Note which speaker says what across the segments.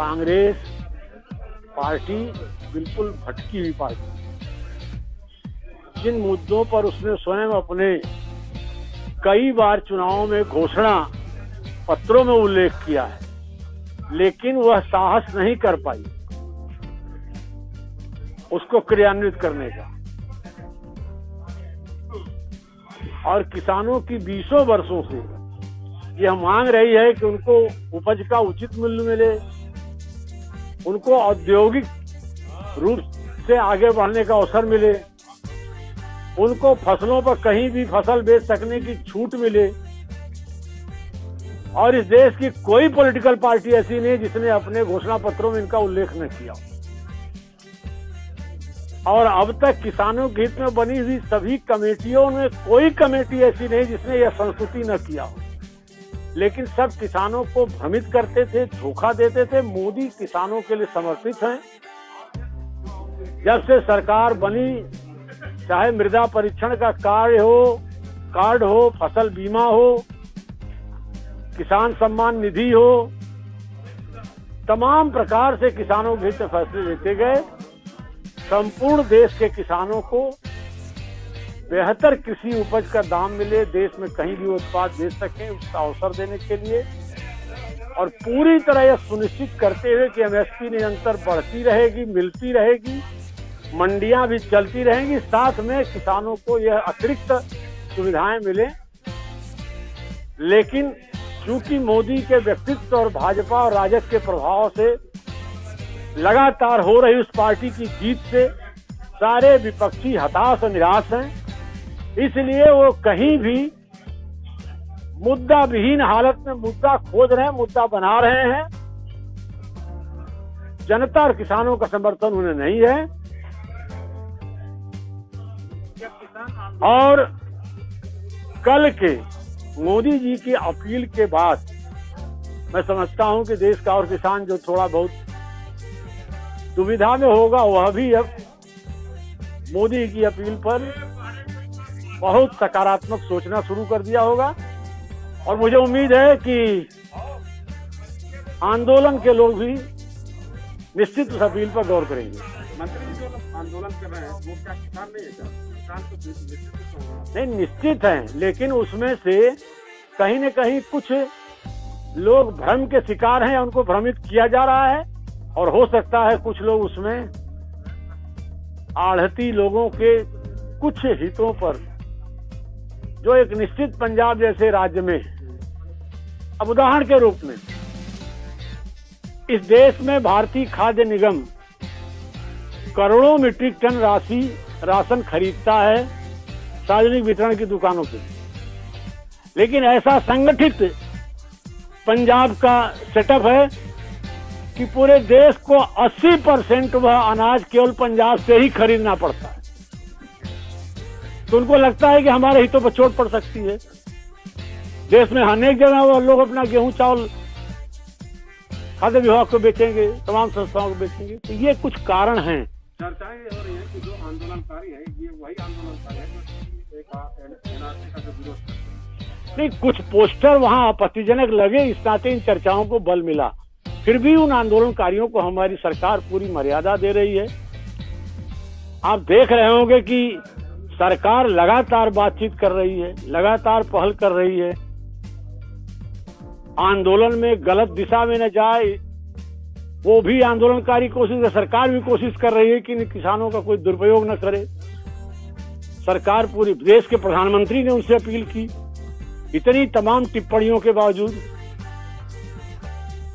Speaker 1: Congress party बिल्कुल भटकी हुई पार्टी। जिन मुद्दों पर उसने स्वयं अपने कई बार चुनावों में घोषणा पत्रों में उल्लेख किया है, लेकिन वह साहस नहीं कर पाई उसको क्रियान्वित करने का। और किसानों की 20 वर्षों से यह मांग रही है कि उनको उपज का उचित मूल्य मिले, उनको औद्योगिक रूप से आगे बढ़ने का अवसर मिले, उनको फसलों पर कहीं भी फसल बेच सकने की छूट मिले। और इस देश की कोई पॉलिटिकल पार्टी ऐसी नहीं जिसने अपने घोषणा पत्रों में इनका उल्लेख न किया। और अब तक किसानों के हित में बनी हुई सभी कमेटियों में कोई कमेटी ऐसी नहीं जिसने यह संस्तुति न किया हो। लेकिन सब किसानों को भ्रमित करते थे, धोखा देते थे। मोदी किसानों के लिए समर्पित हैं। जब से सरकार बनी, चाहे मृदा परीक्षण का कार्ड हो, फसल बीमा हो, किसान सम्मान निधि हो, तमाम प्रकार से किसानों के हित में फैसले लेते गए। संपूर्ण देश के किसानों को बेहतर कृषि उपज का दाम मिले, देश में कहीं भी उत्पाद बेच सकें, उसका अवसर देने के लिए, और पूरी तरह यह सुनिश्चित करते हुए कि एमएसपी निरंतर बढ़ती रहेगी, मिलती रहेगी, मंडियां भी चलती रहेंगी, साथ में किसानों को यह अतिरिक्त सुविधाएं मिले। लेकिन चूंकि मोदी के व्यक्तित्व और भाजपा और राजग के प्रभाव से लगातार हो रही उस पार्टी की जीत से सारे विपक्षी हताश और निराश हैं। इसलिए वो कहीं भी मुद्दा विहीन हालत में मुद्दा खोज रहे हैं, मुद्दा बना रहे हैं। जनता और किसानों का समर्थन उन्हें नहीं है। और कल के मोदी जी की अपील के बाद मैं समझता हूं कि देश का और किसान जो थोड़ा बहुत दुविधा में होगा, वह भी अब मोदी की अपील पर बहुत सकारात्मक सोचना शुरू कर दिया होगा। और मुझे उम्मीद है कि आंदोलन के लोग भी निश्चित उस अपील पर गौर करेंगे।
Speaker 2: मंत्री जो आंदोलन कर रहे हैं वो क्या किसान नहीं है? किसान तो
Speaker 1: नहीं, निश्चित हैं, लेकिन उसमें से कहीं न कहीं कुछ लोग भ्रम के शिकार हैं, उनको भ्रमित किया जा रहा है। और हो सकता है कुछ लोग उसमें आढ़ती लोगों के कुछ हितों पर, जो एक निश्चित पंजाब जैसे राज्य में, अब उदाहरण के रूप में इस देश में भारतीय खाद्य निगम करोड़ों मीट्रिक टन राशन खरीदता है सार्वजनिक वितरण की दुकानों से, लेकिन ऐसा संगठित पंजाब का सेटअप है कि पूरे देश को 80% वह अनाज केवल पंजाब से ही खरीदना पड़ता है। तो उनको लगता है कि हमारे हितों पर चोट पड़ सकती है। देश में अनेक जगह वो लोग अपना गेहूं चावल खाद्य विभाग को बेचेंगे, तमाम संस्थाओं को बेचेंगे। तो ये कुछ कारण हैं।
Speaker 2: चर्चाएं हो रही है कि जो आंदोलनकारी है ये वही आंदोलनकारी है जो एनआरसी का जो विरोध करते हैं।
Speaker 1: नहीं, कुछ पोस्टर वहां आपत्तिजनक लगे, इस नाते इन चर्चाओं को बल मिला। फिर भी उन आंदोलनकारियों को हमारी सरकार पूरी मर्यादा दे रही है। आप देख रहे होंगे कि सरकार लगातार बातचीत कर रही है, लगातार पहल कर रही है। आंदोलन में गलत दिशा में न जाए, वो भी आंदोलनकारी कोशिश है। सरकार भी कोशिश कर रही है कि किसानों का कोई दुरुपयोग न करे। सरकार पूरी देश के प्रधानमंत्री ने उनसे अपील की, इतनी तमाम टिप्पणियों के बावजूद।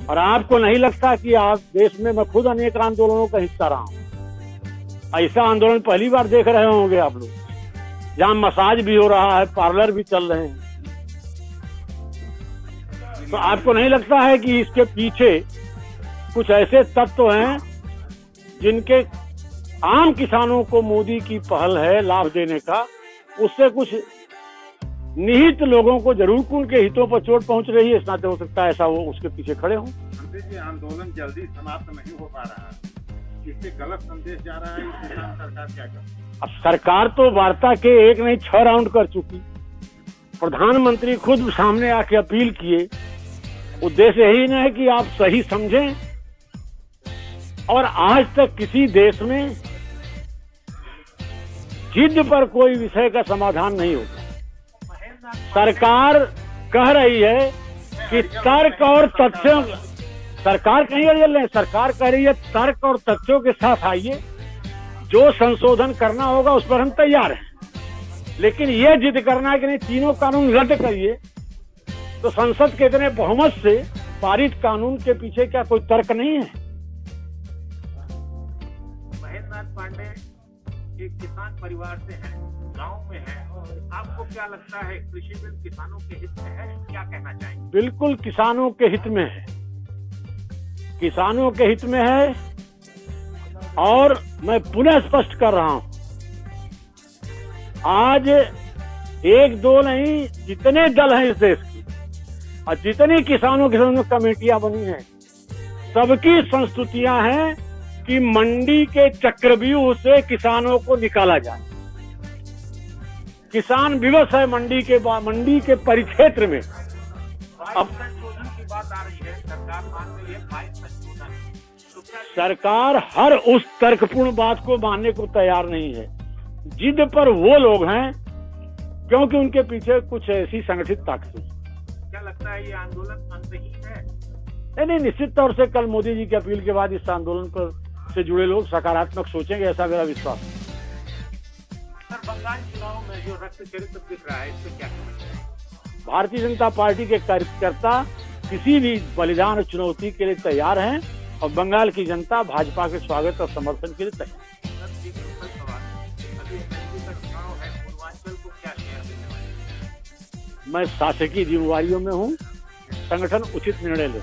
Speaker 1: और आपको नहीं लगता कि आप देश में, मैं खुद अनेक आंदोलनों का हिस्सा रहा हूं, ऐसा आंदोलन पहली बार देख रहे होंगे आप लोग, जहां मसाज भी हो रहा है, पार्लर भी चल रहे हैं। तो आपको नहीं लगता है कि इसके पीछे कुछ ऐसे तत्व हैं जिनके आम किसानों को मोदी की पहल है लाभ देने का, उससे कुछ निहित लोगों को जरूर उनके हितों पर चोट पहुंच रही है। इस नाते हो सकता है ऐसा वो उसके पीछे खड़े हों।
Speaker 2: मंत्री जी, आंदोलन जल्दी समाप्त नहीं हो पा रहा है, इससे गलत संदेश जा रहा है। इसके साथ सरकार क्या करे?
Speaker 1: अब सरकार तो वार्ता के 1 नहीं 6 राउंड कर चुकी। प्रधानमंत्री खुद सामने आके अपील किए। उद्देश्य यही नहीं है कि आप सही समझें, और आज तक किसी देश में जिद पर कोई विषय का समाधान नहीं होता। सरकार कह रही है कि तर्क और तथ्यों, सरकार कहीं अड़ियल नहीं, सरकार कह रही है तर्क और तथ्यों के साथ आइए, जो संशोधन करना होगा उस पर हम तैयार हैं। लेकिन ये जिद करना है कि नहीं तीनों कानून रद्द करिए, तो संसद के इतने बहुमत से पारित कानून के पीछे क्या कोई तर्क नहीं है?
Speaker 3: महेंद्र नाथ पांडे एक किसान परिवार से हैं, गांव में हैं, आपको क्या लगता है कृषि बिल किसानों के हित में है? क्या कहना चाहेंगे?
Speaker 1: बिल्कुल किसानों के हित में है, किसानों के हित में है। और मैं पुनः स्पष्ट कर रहा हूं, आज एक दो नहीं, जितने दल हैं इस देश की और जितनी किसानों के सामने कमेटियां बनी हैं, सबकी संस्तुतियां हैं कि मंडी के चक्रव्यूह से किसानों को निकाला जाए। किसान विवश है मंडी के परिक्षेत्र में।
Speaker 3: अब संशोधन की बात आ रही है, सरकार मान रही है 22 संशोधन, तो क्या
Speaker 1: सरकार हर उस तर्कपूर्ण बात को मानने को तैयार नहीं है। जिद पर वो लोग हैं क्योंकि उनके पीछे कुछ ऐसी संगठित ताकतें।
Speaker 3: क्या लगता है ये आंदोलन अंतहीन है?
Speaker 1: नहीं, निश्चित तौर से कल मोदी जी की अपील के बाद इस आंदोलन पर से जुड़े लोग सकारात्मक सोचेंगे, ऐसा मेरा विश्वास है।
Speaker 3: सर, बंगाल चुनाव में जो रक्त चरित्र दिख रहा है, इस पे क्या कहना है?
Speaker 1: भारतीय जनता पार्टी के कार्यकर्ता किसी भी बलिदान और चुनौती के लिए तैयार हैं और बंगाल की जनता भाजपा के स्वागत और समर्थन के लिए तैयार है।
Speaker 3: सर, एक सिंपल सवाल, अभी एमपी का चुनाव है, पूर्वांचल को क्या शेयर देने वाले हैं?
Speaker 1: मैं शासकीय जिम्मेवारियों में हूँ, संगठन उचित निर्णय ले।